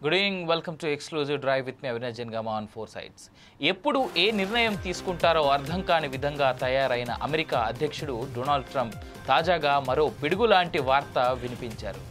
Good evening, welcome to exclusive drive with me Avinash Jangama on 4 sides. ఎప్పుడు ఏ నిర్ణయం తీసుకుంటారో అర్థం కాని విధంగా తయారైన అమెరికా అధ్యక్షుడు డొనాల్డ్ ట్రంప్ తాజాగా మరో పిడుగు లాంటి వార్త వినిపించారు.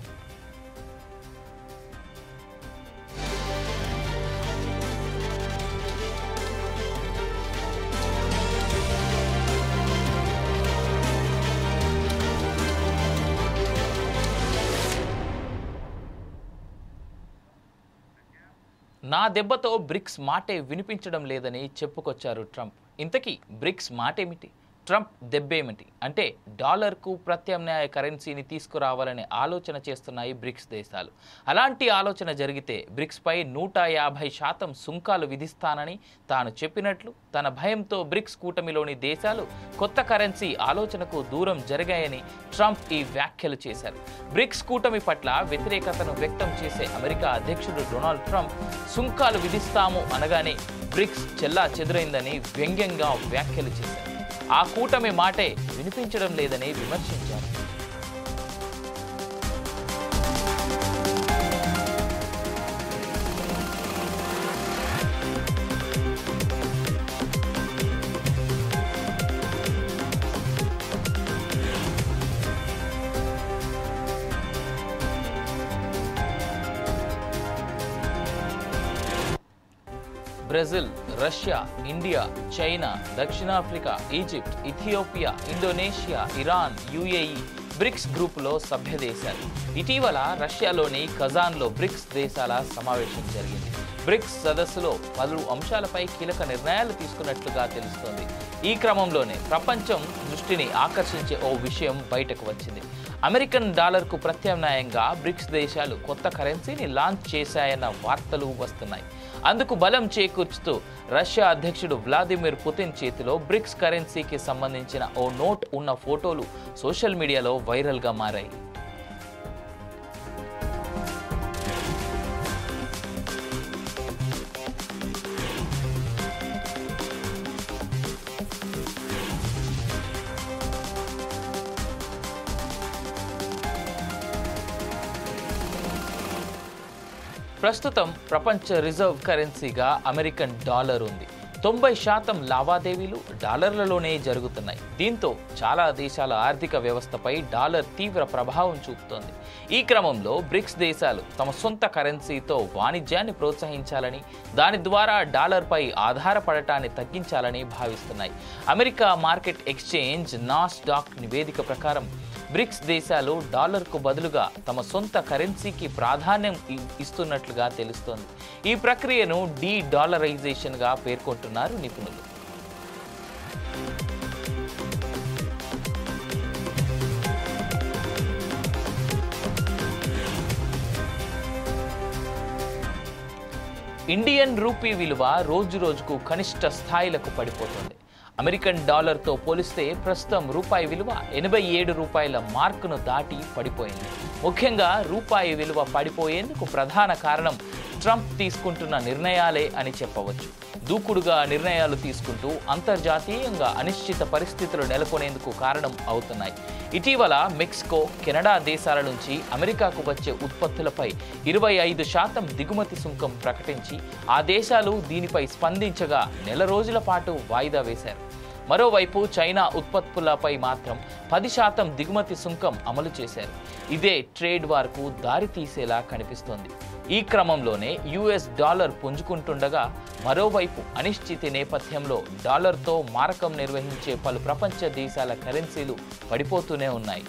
నా దెబ్బతో బ్రిక్స్ మాటే వినిపించడం లేదని చెప్పుకొచ్చారు ట్రంప్. ఇంతకీ బ్రిక్స్ మాటేమిటి? ట్రంప్ దెబ్బేమిటి? అంటే డాలర్కు ప్రత్యామ్నాయ కరెన్సీని తీసుకురావాలనే ఆలోచన చేస్తున్నాయి బ్రిక్స్ దేశాలు. అలాంటి ఆలోచన జరిగితే బ్రిక్స్పై 150% సుంకాలు విధిస్తానని తాను చెప్పినట్లు తన భయంతో బ్రిక్స్ కూటమిలోని దేశాలు కొత్త కరెన్సీ ఆలోచనకు దూరం జరిగాయని ట్రంప్ ఈ వ్యాఖ్యలు చేశారు. బ్రిక్స్ కూటమి పట్ల వ్యతిరేకతను వ్యక్తం చేసే అమెరికా అధ్యక్షుడు డొనాల్డ్ ట్రంప్ సుంకాలు విధిస్తాము అనగానే బ్రిక్స్ చెల్లా చెదురైందని వ్యంగ్యంగా వ్యాఖ్యలు చేశారు. ఆ కూటమి మాటే వినిపించడం లేదని విమర్శించారు. బ్రెజిల్, రష్యా, ఇండియా, చైనా, దక్షిణాఫ్రికా, Egypt, Ethiopia, Indonesia, Iran, UAE BRICS గ్రూపులో సభ్య దేశాలు. ఇటీవల రష్యాలోని కజాన్లో బ్రిక్స్ దేశాల సమావేశం జరిగింది. బ్రిక్స్ సదస్సులో పలు అంశాలపై కీలక నిర్ణయాలు తీసుకున్నట్లుగా తెలుస్తోంది. ఈ క్రమంలోనే ప్రపంచం దృష్టిని ఆకర్షించే ఓ విషయం బయటకు వచ్చింది. అమెరికన్ డాలర్కు ప్రత్యామ్నాయంగా బ్రిక్స్ దేశాలు కొత్త కరెన్సీని లాంచ్ చేశాయన్న వార్తలు వస్తున్నాయి. అందుకు బలం చేకూర్చుతూ రష్యా అధ్యక్షుడు వ్లాదిమిర్ పుతిన్ చేతిలో బ్రిక్స్ కరెన్సీకి సంబంధించిన ఓ నోట్ ఉన్న ఫోటోలు సోషల్ మీడియాలో వైరల్గా మారాయి. ప్రస్తుతం ప్రపంచ రిజర్వ్ కరెన్సీగా అమెరికన్ డాలర్ ఉంది. 90% లావాదేవీలు డాలర్లలోనే జరుగుతున్నాయి. దీంతో చాలా దేశాల ఆర్థిక వ్యవస్థపై డాలర్ తీవ్ర ప్రభావం చూపుతోంది. ఈ క్రమంలో బ్రిక్స్ దేశాలు తమ సొంత కరెన్సీతో వాణిజ్యాన్ని ప్రోత్సహించాలని, దాని ద్వారా డాలర్పై ఆధారపడటాన్ని తగ్గించాలని భావిస్తున్నాయి. అమెరికా మార్కెట్ ఎక్స్చేంజ్ నాస్డాక్ నివేదిక ప్రకారం బ్రిక్స్ దేశాలు డాలర్కు బదులుగా తమ సొంత కరెన్సీకి ప్రాధాన్యం ఇస్తున్నట్లుగా తెలుస్తోంది. ఈ ప్రక్రియను డీ-డాలరైజేషన్గా పేర్కొంటున్నారు నిపుణులు. ఇండియన్ రూపీ విలువ రోజురోజుకు కనిష్ట స్థాయిలకు పడిపోతుంది. అమెరికన్ డాలర్తో పోలిస్తే ప్రస్తుతం రూపాయి విలువ 87 రూపాయల మార్కును దాటి పడిపోయింది. ముఖ్యంగా రూపాయి విలువ పడిపోయేందుకు ప్రధాన కారణం ట్రంప్ తీసుకుంటున్న నిర్ణయాలే అని చెప్పవచ్చు. దూకుడుగా నిర్ణయాలు తీసుకుంటూ అంతర్జాతీయంగా అనిశ్చిత పరిస్థితులు నెలకొనేందుకు కారణం అవుతున్నాయి. ఇటీవల మెక్సికో, కెనడా దేశాల నుంచి అమెరికాకు వచ్చే ఉత్పత్తులపై 25% దిగుమతి సుంకం ప్రకటించి ఆ దేశాలు దీనిపై స్పందించగా నెల రోజుల పాటు వాయిదా వేశారు. మరోవైపు చైనా ఉత్పత్తులపై మాత్రం 10% దిగుమతి సుంకం అమలు చేశారు. ఇదే ట్రేడ్ వార్కు దారితీసేలా కనిపిస్తోంది. ఈ క్రమంలోనే యుఎస్ డాలర్ పుంజుకుంటుండగా మరోవైపు అనిశ్చితి నేపథ్యంలో డాలర్తో మారకం నిర్వహించే పలు ప్రపంచ దేశాల కరెన్సీలు పడిపోతూనే ఉన్నాయి.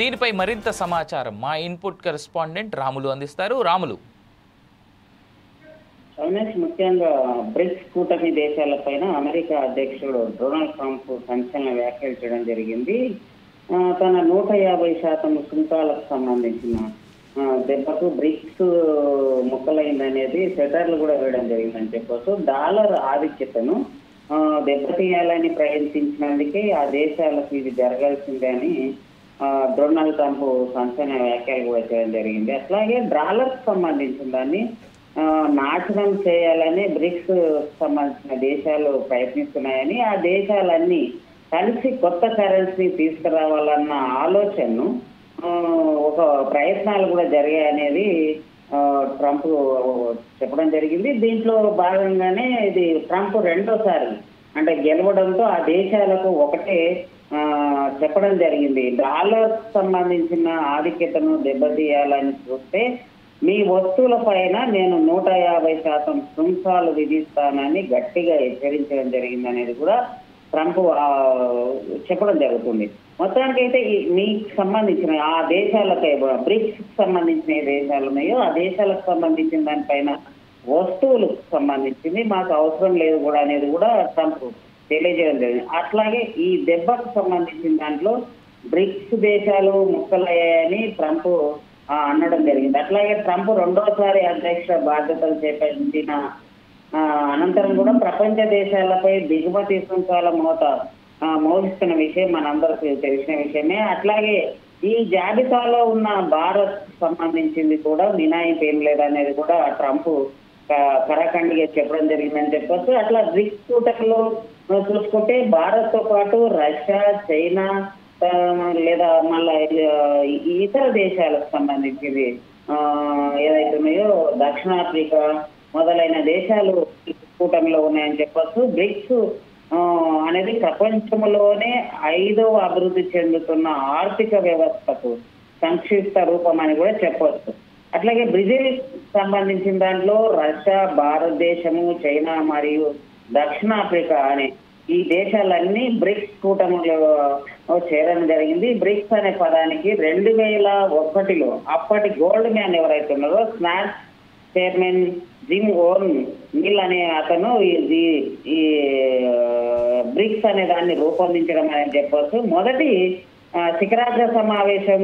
దీనిపై మరింత సమాచారం మా ఇన్పుట్ కరెస్పాండెంట్ రాములు అందిస్తారు. రాములు, ముఖ్యంగా బ్రిక్స్ కూటమి దేశాలపైన అమెరికా అధ్యక్షుడు డొనాల్డ్ ట్రంప్ సంచలన వ్యాఖ్యలు చేయడం జరిగింది. తన 150% సుంకాలకు సంబంధించిన దెబ్బకు బ్రిక్స్ ముక్కలైందనేది సెటర్లు కూడా వేయడం జరిగిందని చెప్పొచ్చు. డాలర్ ఆధిక్యతను దెబ్బతీయాలని ప్రయత్నించినందుకే ఆ దేశాలకు ఇది జరగాల్సిందే అని డొనాల్డ్ ట్రంప్ సంచలన వ్యాఖ్యలు కూడా చేయడం జరిగింది. అట్లాగే డాలర్కి సంబంధించిన దాన్ని నాశనం చేయాలని బ్రిక్స్ సంబంధించిన దేశాలు ప్రయత్నిస్తున్నాయని, ఆ దేశాలన్నీ కలిసి కొత్త కరెన్సీ తీసుకురావాలన్న ఆలోచనను ఒక ప్రయత్నాలు కూడా జరిగాయనేది ట్రంప్ చెప్పడం జరిగింది. దీంట్లో భాగంగానే ఇది ట్రంప్ రెండోసారి అంటే గెలవడంతో ఆ దేశాలకు ఒకటే చెప్పడం జరిగింది. డాలర్ సంబంధించిన ఆధిక్యతను దెబ్బతీయాలని చూస్తే మీ వస్తువుల పైన నేను 150% సుంకాలు విధిస్తానని గట్టిగా హెచ్చరించడం జరిగింది అనేది కూడా ట్రంప్ చెప్పడం జరుగుతుంది. మొత్తానికైతే మీకు సంబంధించిన ఆ దేశాలపై బ్రిక్స్ సంబంధించిన ఏ దేశాలు ఉన్నాయో ఆ దేశాలకు సంబంధించిన దానిపైన వస్తువులకు సంబంధించింది మాకు అవసరం లేదు కూడా అనేది కూడా ట్రంప్ తెలియజేయడం జరిగింది. అట్లాగే ఈ దెబ్బకు సంబంధించిన దాంట్లో బ్రిక్స్ దేశాలు ముక్కలయ్యాయని ట్రంప్ అనడం జరిగింది. అట్లాగే ట్రంప్ రెండోసారి అధ్యక్ష బాధ్యతలు చేపట్టిన అనంతరం కూడా ప్రపంచ దేశాలపై దిగుమతి సుంకాల మోగిస్తున్న విషయం మనందరికీ తెలిసిన విషయమే. అట్లాగే ఈ జాబితాలో ఉన్న భారత్ సంబంధించింది కూడా మినహాయింపు ఏం లేదనేది కూడా ట్రంప్ కరాఖండిగా చెప్పడం జరిగిందని చెప్పొచ్చు. అట్లా బ్రిక్స్ కూటమిలో చూసుకుంటే భారత్ తో పాటు రష్యా, చైనా లేదా మళ్ళా ఇతర దేశాలకు సంబంధించింది ఏదైతే ఉన్నాయో దక్షిణాఫ్రికా మొదలైన దేశాలు కూటమిలో ఉన్నాయని చెప్పొచ్చు. బ్రిక్స్ అనేది ప్రపంచంలోనే 5వ అభివృద్ధి చెందుతున్న ఆర్థిక వ్యవస్థకు సంక్షిప్త రూపం అని కూడా చెప్పొచ్చు. అట్లాగే బ్రెజిల్ సంబంధించిన దాంట్లో రష్యా, భారతదేశము, చైనా మరియు దక్షిణాఫ్రికా అనే ఈ దేశాలన్నీ బ్రిక్స్ కూటమిలో చేరడం జరిగింది. బ్రిక్స్ అనే పదానికి 2001లో అప్పటి గోల్డ్ మ్యాన్ ఎవరైతే ఉన్నారో snap chairman Jim O'Neill అనే అతను ఈ బ్రిక్స్ అనే దాన్ని రూపొందించడం అని చెప్పవచ్చు. మొదటి శిఖరాగ్ర సమావేశం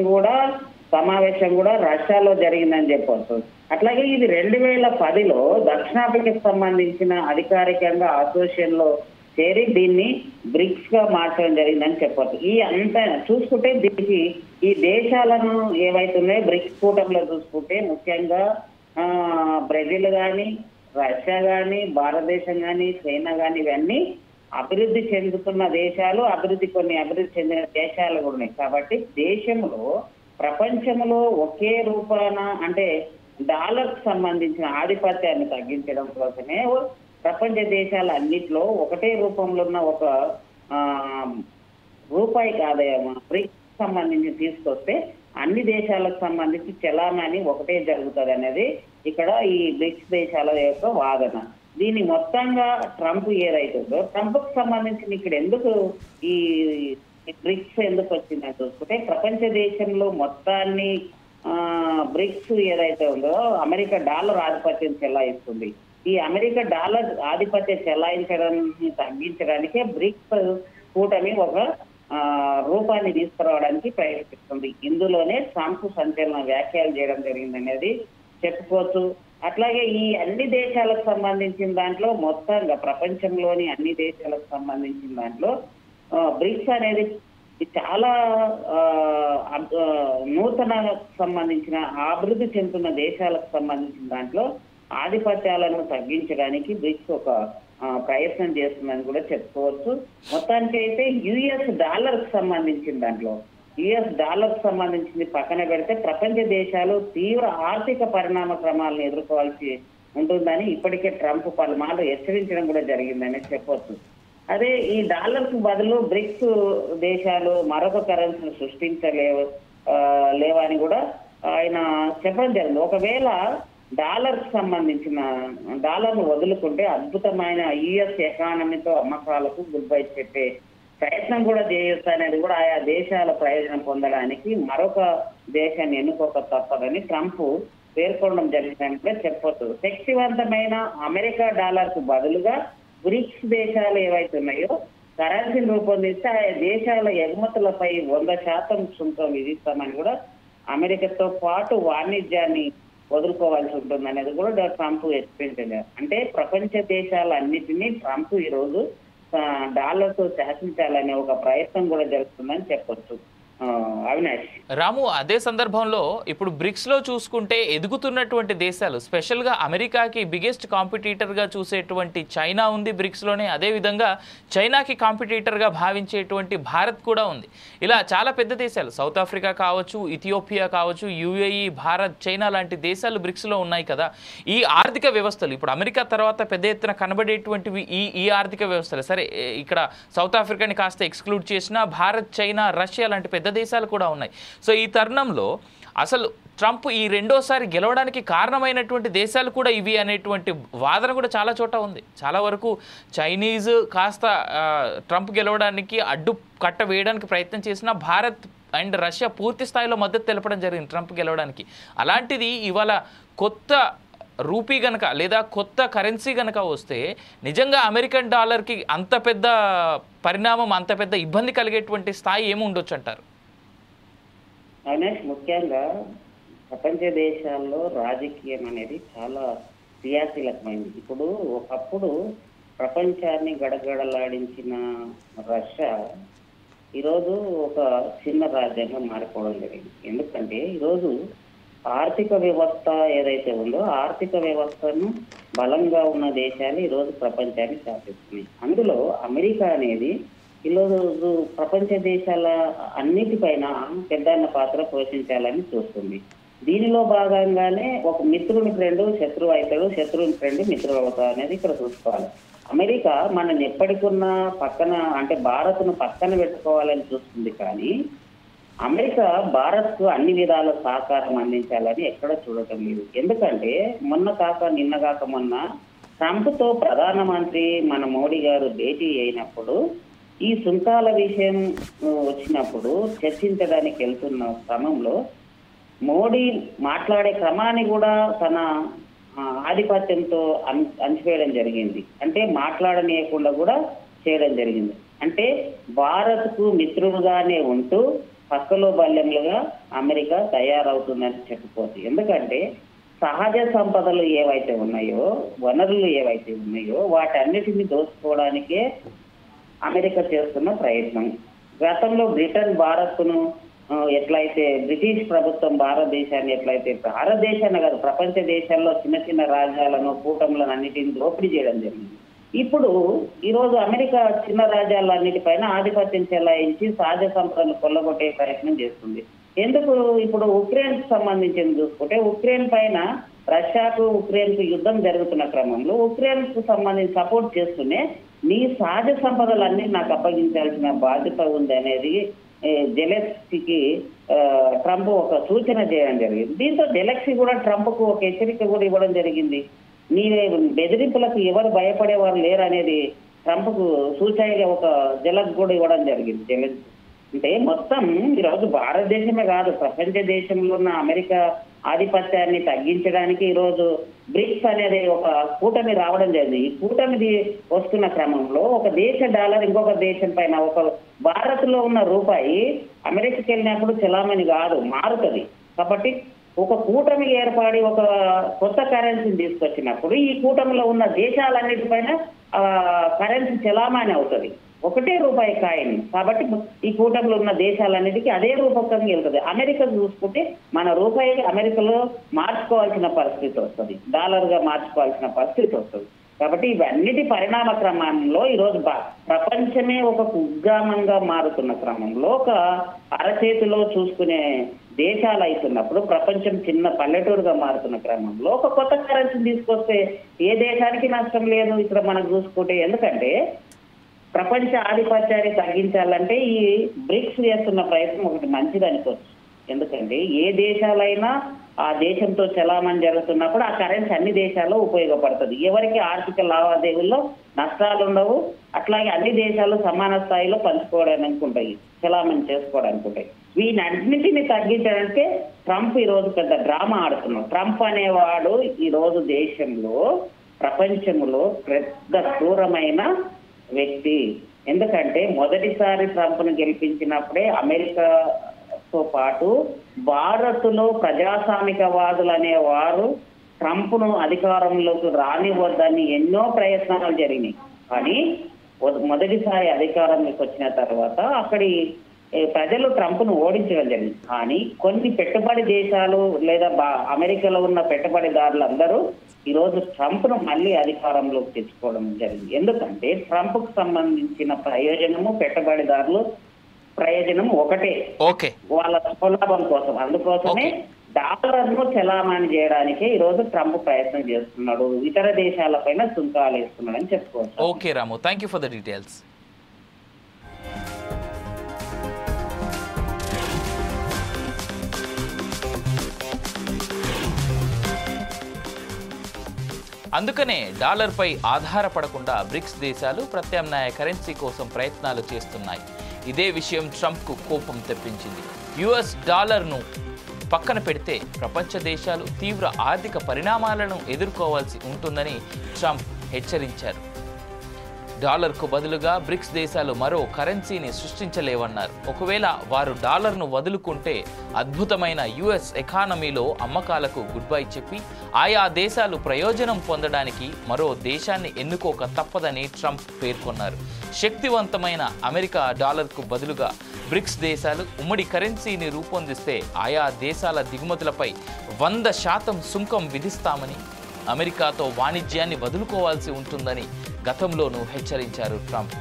కూడా రష్యాలో జరిగిందని చెప్పవచ్చు. అట్లాగే ఇది 2010లో దక్షిణాఫ్రికాకి సంబంధించిన అధికారికంగా అసోసియేషన్ లో చేరి దీన్ని బ్రిక్స్ గా మార్చడం జరిగిందని చెప్పవచ్చు. ఈ అంతా చూసుకుంటే దీనికి ఈ దేశాలను ఏవైతున్నాయో బ్రిక్స్ కూటమిలో చూసుకుంటే ముఖ్యంగా బ్రెజిల్ కానీ, రష్యా కానీ, భారతదేశం కానీ, చైనా కానీ ఇవన్నీ అభివృద్ధి చెందుతున్న దేశాలు, కొన్ని అభివృద్ధి చెందిన దేశాలు కూడా ఉన్నాయి. కాబట్టి దేశంలో ప్రపంచంలో ఒకే రూపాన అంటే డాలర్కు సంబంధించిన ఆధిపత్యాన్ని తగ్గించడం కోసమే ప్రపంచ దేశాల అన్నిట్లో ఒకటే రూపంలో ఉన్న ఒక రూపాయికి ఆదాయం బ్రిక్స్ సంబంధించి తీసుకొస్తే అన్ని దేశాలకు సంబంధించి చలామణి ఒకటే జరుగుతుంది అనేది ఇక్కడ ఈ బ్రిక్స్ దేశాల యొక్క వాదన. దీని మొత్తంగా ట్రంప్ ఏదైతుందో ట్రంప్కు సంబంధించిన ఇక్కడ ఎందుకు ఈ బ్రిక్స్ ఎందుకు వచ్చిందని చూసుకుంటే ప్రపంచ దేశంలో మొత్తాన్ని బ్రిక్స్ ఏదైతే ఉందో అమెరికా డాలర్ ఆధిపత్యం చెలాయిస్తుంది. ఈ అమెరికా డాలర్ ఆధిపత్యం చెలాయించడాన్ని తగ్గించడానికే బ్రిక్స్ కూటమి ఒక రూపాన్ని తీసుకురావడానికి ప్రయత్నిస్తుంది. ఇందులోనే ట్రంప్ సంచలన వ్యాఖ్యలు చేయడం జరిగింది అనేది చెప్పుకోవచ్చు. అట్లాగే ఈ అన్ని దేశాలకు సంబంధించిన దాంట్లో మొత్తంగా ప్రపంచంలోని అన్ని దేశాలకు సంబంధించిన దాంట్లో బ్రిక్స్ అనేది చాలా నూతన సంబంధించిన అభివృద్ధి చెందుతున్న దేశాలకు సంబంధించిన దాంట్లో ఆధిపత్యాలను తగ్గించడానికి బ్రిక్స్ ఒక ప్రయత్నం చేస్తుందని కూడా చెప్పుకోవచ్చు. మొత్తానికి అయితే యుఎస్ డాలర్ సంబంధించిన దాంట్లో యుఎస్ డాలర్ సంబంధించింది పక్కన పెడితే ప్రపంచ దేశాలు తీవ్ర ఆర్థిక పరిణామ క్రమాలను ఎదుర్కోవాల్సి ఉంటుందని ఇప్పటికే ట్రంప్ పలుమార్లు హెచ్చరించడం కూడా జరిగిందని చెప్పొచ్చు. అదే ఈ డాలర్ కు బదులు బ్రిక్స్ దేశాలు మరొక కరెన్సీని లేవని కూడా ఆయన చెప్పడం జరిగింది. ఒకవేళ డాలర్ కు సంబంధించిన డాలర్ను వదులుకుంటే అద్భుతమైన యుఎస్ ఎకానమీతో అమ్మకాలకు గుడ్ బై చెప్పే ప్రయత్నం కూడా చేయొచ్చు అనేది కూడా ఆయా దేశాల ప్రయోజనం పొందడానికి మరొక దేశాన్ని ఎన్నుకోక తప్పదని ట్రంప్ పేర్కొనడం జరిగిందని కూడా చెప్పొచ్చు. శక్తివంతమైన అమెరికా డాలర్ కు బదులుగా బ్రిక్స్ దేశాలు ఏవైతే ఉన్నాయో కరెన్సీని రూపొందిస్తే ఆయా దేశాల ఎగుమతులపై 100% సుంకం విధిస్తామని కూడా అమెరికాతో పాటు వాణిజ్యాన్ని వదులుకోవాల్సి ఉంటుంది అనేది కూడా ట్రంప్ హెచ్చరించారు. అంటే ప్రపంచ దేశాలన్నిటినీ ట్రంప్ ఈరోజు డాలర్తో శాసించాలనే ఒక ప్రయత్నం కూడా జరుగుతుందని చెప్పొచ్చు. అవినాష్. రాము, అదే సందర్భంలో ఇప్పుడు బ్రిక్స్లో చూసుకుంటే ఎదుగుతున్నటువంటి దేశాలు, స్పెషల్గా అమెరికాకి బిగ్గెస్ట్ కాంపిటీటర్గా చూసేటువంటి చైనా ఉంది బ్రిక్స్లోనే. అదేవిధంగా చైనాకి కాంపిటీటర్గా భావించేటువంటి భారత్ కూడా ఉంది. ఇలా చాలా పెద్ద దేశాలు, సౌత్ ఆఫ్రికా కావచ్చు, ఇథియోపియా కావచ్చు, యుఏఈ, భారత్, చైనా లాంటి దేశాలు బ్రిక్స్లో ఉన్నాయి కదా. ఈ ఆర్థిక వ్యవస్థలు ఇప్పుడు అమెరికా తర్వాత పెద్ద ఎత్తున కనబడేటువంటివి ఈ ఆర్థిక వ్యవస్థలు. సరే, ఇక్కడ సౌత్ ఆఫ్రికాని కాస్త ఎక్స్క్లూడ్ చేసినా భారత్, చైనా, రష్యా లాంటి పెద్ద దేశాలు కూడా ఉన్నాయి. సో ఈ తరుణంలో అసలు ట్రంప్ ఈ రెండోసారి గెలవడానికి కారణమైనటువంటి దేశాలు కూడా ఇవి అనేటువంటి వాదన కూడా చాలా చోట ఉంది. చాలా వరకు చైనీస్ కాస్త ట్రంప్ గెలవడానికి అడ్డు కట్ట వేయడానికి ప్రయత్నం చేసినా భారత్ అండ్ రష్యా పూర్తి స్థాయిలో మద్దతు తెలపడం జరిగింది ట్రంప్ గెలవడానికి. అలాంటిది ఇవాళ కొత్త రూపీ గనక లేదా కొత్త కరెన్సీ గనక వస్తే నిజంగా అమెరికన్ డాలర్కి అంత పెద్ద పరిణామం, అంత పెద్ద ఇబ్బంది కలిగేటువంటి స్థాయి ఏమి ఉండొచ్చు అంటారు? అవినాష్, ముఖ్యంగా ప్రపంచ దేశాల్లో రాజకీయం అనేది చాలా క్రియాశీలకమైంది. ఇప్పుడు ఒకప్పుడు ప్రపంచాన్ని గడగడలాడించిన రష్యా ఈరోజు ఒక చిన్న రాజ్యంగా మారిపోవడం జరిగింది. ఎందుకంటే ఈరోజు ఆర్థిక వ్యవస్థ ఏదైతే ఉందో ఆర్థిక వ్యవస్థను బలంగా ఉన్న దేశాలు ఈరోజు ప్రపంచాన్ని శాసిస్తున్నాయి. అందులో అమెరికా అనేది ఈరోజు ప్రపంచ దేశాల అన్నిటిపైన పెద్దన్న పాత్ర పోషించాలని చూస్తుంది. దీనిలో భాగంగానే ఒక మిత్రుని ఫ్రెండ్ శత్రువు అవుతాడు, శత్రువుని ఫ్రెండ్ మిత్రుడు అవుతాడు అనేది ఇక్కడ చూసుకోవాలి. అమెరికా మనని ఎప్పటికున్నా పక్కన, అంటే భారత్ను పక్కన పెట్టుకోవాలని చూస్తుంది, కానీ అమెరికా భారత్కు అన్ని విధాల సహకారం అందించాలని ఎక్కడ చూడటం లేదు. ఎందుకంటే నిన్నగాక మొన్న ట్రంప్తో ప్రధానమంత్రి మన మోడీ గారు భేటీ అయినప్పుడు ఈ సుంకాల విషయం వచ్చినప్పుడు చర్చించడానికి వెళ్తున్న క్రమంలో మోడీ మాట్లాడే క్రమాన్ని కూడా తన ఆధిపత్యంతో అణచివేయడం జరిగింది. అంటే మాట్లాడనీయకుండా కూడా చేయడం జరిగింది. అంటే భారత్కు మిత్రుడుగానే ఉంటూ పక్కలో బల్యంలుగా అమెరికా తయారవుతుందని చెప్పుకోవచ్చు. ఎందుకంటే సహజ సంపదలు ఏవైతే ఉన్నాయో, వనరులు ఏవైతే ఉన్నాయో వాటన్నిటిని దోచుకోవడానికే అమెరికా చేస్తున్న ప్రయత్నం. గతంలో బ్రిటన్ భారత్ను ఎట్లయితే బ్రిటిష్ ప్రభుత్వం భారతదేశాన్ని భారతదేశాన్ని కాదు ప్రపంచ దేశాల్లో చిన్న చిన్న రాజ్యాలను, కూటములను అన్నిటిని దోపిడీ చేయడం జరిగింది. ఇప్పుడు ఈరోజు అమెరికా చిన్న రాజ్యాలన్నిటిపైన ఆధిపత్యం చెలాయించి సహజ సంపదను కొల్లగొట్టే ప్రయత్నం చేస్తుంది. ఎందుకు? ఇప్పుడు ఉక్రెయిన్ సంబంధించి చూసుకుంటే ఉక్రెయిన్ పైన రష్యాకు ఉక్రెయిన్కు యుద్ధం జరుగుతున్న క్రమంలో ఉక్రెయిన్కు సంబంధించి సపోర్ట్ చేస్తూనే నీ సహజ సంపదలన్నీ నాకు అప్పగించాల్సిన బాధ్యత ఉంది అనేది జెలెన్స్కీకి ట్రంప్ ఒక సూచన చేయడం జరిగింది. దీంతో జెలెన్స్కీ కూడా ట్రంప్కు ఒక హెచ్చరిక కూడా ఇవ్వడం జరిగింది. నీ బెదిరింపులకు ఎవరు భయపడేవారు లేరు అనేది ట్రంప్కు సూచనగా ఒక జెలెన్స్కీ కూడా ఇవ్వడం జరిగింది. జెలెన్స్కీ అంటే మొత్తం ఈరోజు భారతదేశమే కాదు ప్రపంచ దేశంలో ఉన్న అమెరికా ఆధిపత్యాన్ని తగ్గించడానికి ఈరోజు బ్రిక్స్ అనేది ఒక కూటమి రావడం జరిగింది. ఈ కూటమిది వస్తున్న క్రమంలో ఒక దేశ డాలర్ ఇంకొక దేశం పైన, ఒక భారత్ లో ఉన్న రూపాయి అమెరికాకి వెళ్ళినప్పుడు చలామణి కాదు, మారుతుంది. కాబట్టి ఒక కూటమి ఏర్పడి ఒక కొత్త కరెన్సీని తీసుకొచ్చినప్పుడు ఈ కూటమిలో ఉన్న దేశాలన్నిటిపైన కరెన్సీ చలామణి అవుతుంది, ఒకటే రూపాయి కాయిన్. కాబట్టి ఈ కూటమిలో ఉన్న దేశాలన్నిటికీ అదే రూపకంగా వెళ్తుంది. అమెరికా చూసుకుంటే మన రూపాయి అమెరికాలో మార్చుకోవాల్సిన పరిస్థితి వస్తుంది, డాలర్గా మార్చుకోవాల్సిన పరిస్థితి వస్తుంది. కాబట్టి ఇవన్నిటి పరిణామ క్రమంలో ఈరోజు ప్రపంచమే ఒక కుగ్రామంగా మారుతున్న క్రమంలో, ఒక అరచేతిలో చూసుకునే దేశాలు అవుతున్నప్పుడు, ప్రపంచం చిన్న పల్లెటూరుగా మారుతున్న క్రమంలో ఒక కొత్త కరెన్సీని తీసుకొస్తే ఏ దేశానికి నష్టం లేదు ఇక్కడ మనం చూసుకుంటే. ఎందుకంటే ప్రపంచ ఆధిపత్యాన్ని తగ్గించాలంటే ఈ బ్రిక్స్ చేస్తున్న ప్రయత్నం ఒకటి మంచిది అనుకోవచ్చు. ఎందుకంటే ఏ దేశాలైనా ఆ దేశంతో చలామణి జరుగుతున్నప్పుడు ఆ కరెన్సీ అన్ని దేశాల్లో ఉపయోగపడుతుంది, ఎవరికి ఆర్థిక లావాదేవీల్లో నష్టాలు ఉండవు. అట్లాగే అన్ని దేశాలు సమాన స్థాయిలో పంచుకోవడానికి ఉంటాయి, చలామణి చేసుకోవడానికి ఉంటాయి. వీటన్నిటిని తగ్గించడానికే ట్రంప్ ఈరోజు పెద్ద డ్రామా ఆడుతున్నాడు. ట్రంప్ అనేవాడు ఈరోజు దేశంలో ప్రపంచంలో పెద్ద క్రూరమైన వ్యక్తి. ఎందుకంటే మొదటిసారి ట్రంప్ను గెలిపించినప్పుడే అమెరికాతో పాటు భారత్లో ప్రజాస్వామికవాదులు అనేవారు ట్రంప్ను అధికారంలోకి రానివ్వద్దని ఎన్నో ప్రయత్నాలు జరిగినాయి. కానీ మొదటిసారి అధికారంలోకి వచ్చిన తర్వాత అక్కడి ప్రజలు ట్రంప్ను ఓడించడం జరిగింది. కానీ కొన్ని పెట్టుబడి దేశాలు లేదా అమెరికాలో ఉన్న పెట్టుబడిదారులందరూ ఈరోజు ట్రంప్ను మళ్ళీ అధికారంలోకి తెచ్చుకోవడం జరిగింది. ఎందుకంటే ట్రంప్కు సంబంధించిన ప్రయోజనము పెట్టుబడిదారులు ప్రయోజనం ఒకటే, వాళ్ళ స్వలాభం కోసం. అందుకోసమే డాలర్ను చలామణి చేయడానికే ఈ రోజు ట్రంప్ ప్రయత్నం చేస్తున్నాడు, ఇతర దేశాలపైన సుంకాలు వేస్తున్నాడు అని చెప్పుకోవచ్చు. Okay Ramu, thank you for the details. అందుకనే డాలర్పై ఆధారపడకుండా బ్రిక్స్ దేశాలు ప్రత్యామ్నాయ కరెన్సీ కోసం ప్రయత్నాలు చేస్తున్నాయి. ఇదే విషయం ట్రంప్కు కోపం తెప్పించింది. యుఎస్ డాలర్ను పక్కన పెడితే ప్రపంచ దేశాలు తీవ్ర ఆర్థిక పరిణామాలను ఎదుర్కోవాల్సి ఉంటుందని ట్రంప్ హెచ్చరించారు. డాలర్కు బదులుగా బ్రిక్స్ దేశాలు మరో కరెన్సీని సృష్టించలేవన్నారు. ఒకవేళ వారు డాలర్ను వదులుకుంటే అద్భుతమైన యుఎస్ ఎకానమీలో అమ్మకాలకు గుడ్ బై చెప్పి ఆయా దేశాలు ప్రయోజనం పొందడానికి మరో దేశాన్ని ఎన్నుకోక తప్పదని ట్రంప్ పేర్కొన్నారు. శక్తివంతమైన అమెరికా డాలర్కు బదులుగా బ్రిక్స్ దేశాలు ఉమ్మడి కరెన్సీని రూపొందిస్తే ఆయా దేశాల దిగుమతులపై 100% సుంకం విధిస్తామని, అమెరికాతో వాణిజ్యాన్ని వదులుకోవాల్సి ఉంటుందని గతంలోనూ హెచ్చరించారు ట్రంప్.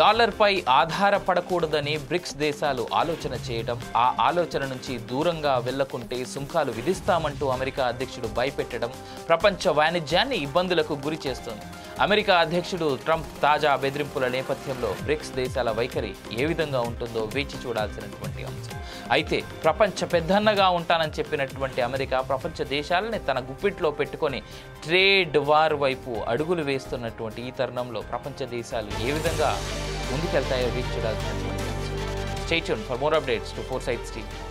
డాలర్పై ఆధారపడకూడదని బ్రిక్స్ దేశాలు ఆలోచన చేయడం, ఆ ఆలోచన నుంచి దూరంగా వెళ్లకుంటే సుంకాలు విధిస్తామంటూ అమెరికా అధ్యక్షుడు భయపెట్టడం ప్రపంచ వాణిజ్యాన్ని ఇబ్బందులకు గురి చేస్తోంది. అమెరికా అధ్యక్షుడు ట్రంప్ తాజా బెదిరింపుల నేపథ్యంలో బ్రిక్స్ దేశాల వైఖరి ఏ విధంగా ఉంటుందో వేచి చూడాల్సినటువంటి అంశం. అయితే ప్రపంచ పెద్దన్నగా ఉంటానని చెప్పినటువంటి అమెరికా ప్రపంచ దేశాలని తన గుప్పిట్లో పెట్టుకొని ట్రేడ్ వార్ వైపు అడుగులు వేస్తున్నటువంటి ఈ తరుణంలో ప్రపంచ దేశాలు ఏ విధంగా ముందుకెళ్తాయో వేచి చూడాల్సినటువంటి అంశం. Stay tuned for more updates to Foresight TV.